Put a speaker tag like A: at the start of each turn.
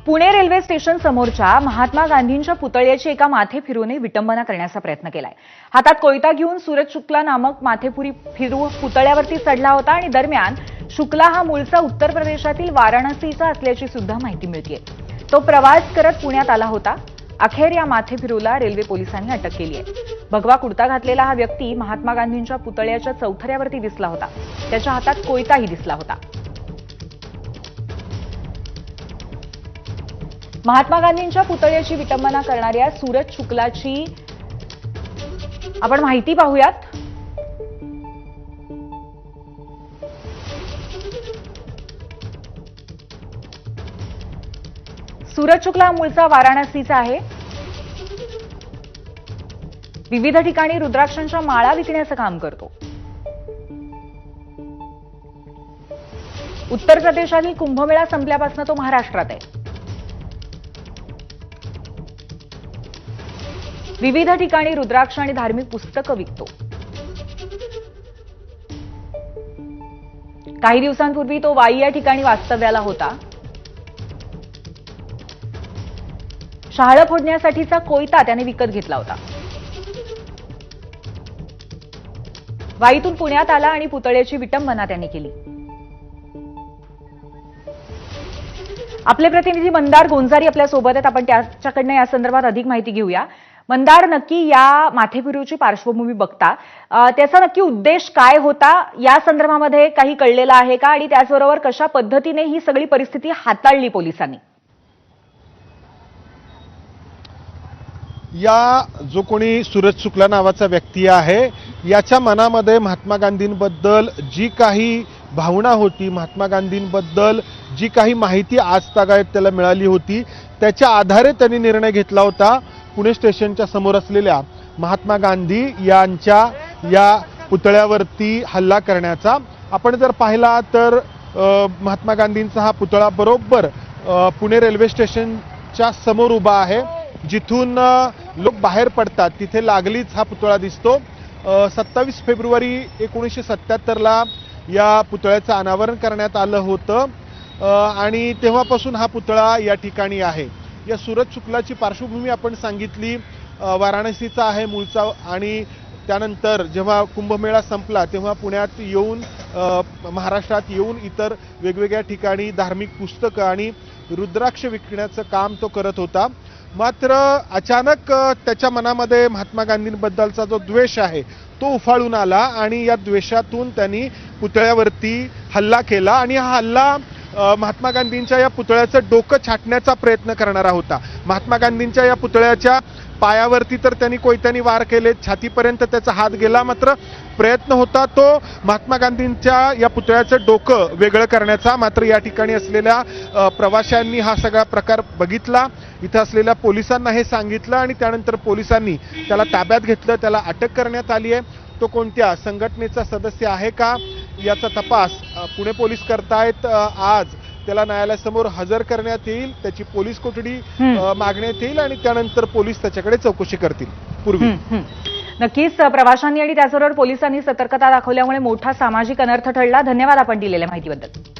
A: Pune railway station समोरच्या महात्मा गांधींच्या पुतळ्याची एका माथे फिरूने विटंबना करण्याचा प्रयत्न केलाय। हातात कोयता घेऊन सूरज शुक्ला नामक माथेपुरी फिरू पुतळ्यावरती चढला होता आणि दरम्यान शुक्ला हा मूळचा उत्तर प्रदेशातील वाराणसीचा असल्याची सुद्धा माहिती मिळतेय। तो प्रवास करत पुण्यात आला होता। अखेर या माथे फिरूला रेल्वे पोलिसांनी अटक केली आहे। भगवा कुर्ता घातलेला हा व्यक्ती महात्मा गांधींच्या पुतळ्याच्या चौथऱ्यावरती दिसला होता। त्याच्या हातात कोयताही दिसला होता। महात्मा गांधींच्या पुतळ्याची विटंबना करणाऱ्या सूरज शुक्लाची आपण माहिती पाहूयात। सूरज शुक्ला मूळचा वाराणसीचा आहे। विविध ठिकाणी रुद्राक्षांच्या माळा विकण्याचं काम करतो। उत्तर प्रदेशातील कुंभमेळा संपल्यापासून तो महाराष्ट्रात आहे। विविध ठिकाणी रुद्राक्ष आणि धार्मिक पुस्तकं विकतो। काही दिवसांपूर्वी तो वाई या ठिकाणी वास्तव्याला होता। शहाळं फोडण्यासाठीचा कोयता त्याने विकत घेतला होता। वाईतून पुण्यात आला आणि पुतळ्याची विटंबना त्याने केली। आपले प्रतिनिधी मंदार गोंजारी आपल्या सोबत आहेत। आपण त्याच्याकडनं या संदर्भात अधिक माहिती घेऊया। मंदार, नक्की या माथेफिरूची पार्श्वभूमी बघता त्याचा नक्की उद्देश काय होता या संदर्भामध्ये काही कळलेलं आहे का, आणि त्याचबरोबर कशा पद्धतीने ही सगळी परिस्थिती हाताळली पोलिसांनी?
B: या जो कोणी सूरज शुक्ला नावाचा व्यक्ती आहे याच्या मनामध्ये महात्मा गांधींबद्दल जी काही भावना होती, महात्मा गांधींबद्दल जी काही माहिती आज तागायत त्याला मिळाली होती, त्याच्या आधारे त्यांनी निर्णय घेतला होता पुणे स्टेशनच्या समोर असलेल्या महात्मा गांधी यांच्या या पुतळ्यावरती हल्ला करण्याचा। आपण जर पाहिला तर महात्मा गांधींचा हा पुतळा बरोबर पुणे रेल्वे स्टेशनच्या समोर उभा आहे। जिथून लोक बाहेर पडतात तिथे लागलीच हा पुतळा दिसतो। 27 फेब्रुवारी 1977ला या पुतळ्याचं अनावरण करण्यात आलं होतं आणि तेव्हापासून हा पुतळा या ठिकाणी आहे। या सूरज शुक्लाची पार्श्वभूमी आपण सांगितली, वाराणसीचा आहे मूळचा, आणि त्यानंतर जेव्हा कुंभमेळा संपला तेव्हा पुण्यात येऊन महाराष्ट्रात येऊन इतर वेगवेगळ्या ठिकाणी धार्मिक पुस्तकं आणि रुद्राक्ष विकण्याचं काम तो करत होता। मात्र अचानक त्याच्या मनामध्ये महात्मा गांधींबद्दलचा जो द्वेष आहे तो उफाळून आला आणि या द्वेषातून त्यांनी पुतळ्यावरती हल्ला केला आणि हा हल्ला महात्मा गांधींच्या या पुतळ्याचं डोकं छाटण्याचा प्रयत्न करणारा होता। महात्मा गांधींच्या या पुतळ्याच्या पायावरती तर त्यांनी कोयत्याने वार केले, छातीपर्यंत त्याचा हात गेला, मात्र प्रयत्न होता तो महात्मा गांधींच्या या पुतळ्याचं डोकं वेगळं करण्याचा। मात्र या ठिकाणी असलेल्या प्रवाशांनी हा सगळा प्रकार बघितला, इथं असलेल्या पोलिसांना हे सांगितलं आणि त्यानंतर पोलिसांनी त्याला ताब्यात घेतलं, त्याला अटक करण्यात आली आहे। तो कोणत्या संघटनेचा सदस्य आहे का याचा तपास पुणे पोलीस करतायत। आज त्याला न्यायालयासमोर हजर करण्यात येईल, त्याची पोलीस कोठडी मागण्यात येईल आणि त्यानंतर पोलीस त्याच्याकडे चौकशी करतील। पूर्वी
A: नक्कीच प्रवाशांनी आणि त्याचबरोबर पोलिसांनी सतर्कता दाखवल्यामुळे मोठा सामाजिक अनर्थ टळला। धन्यवाद आपण दिलेल्या माहितीबद्दल।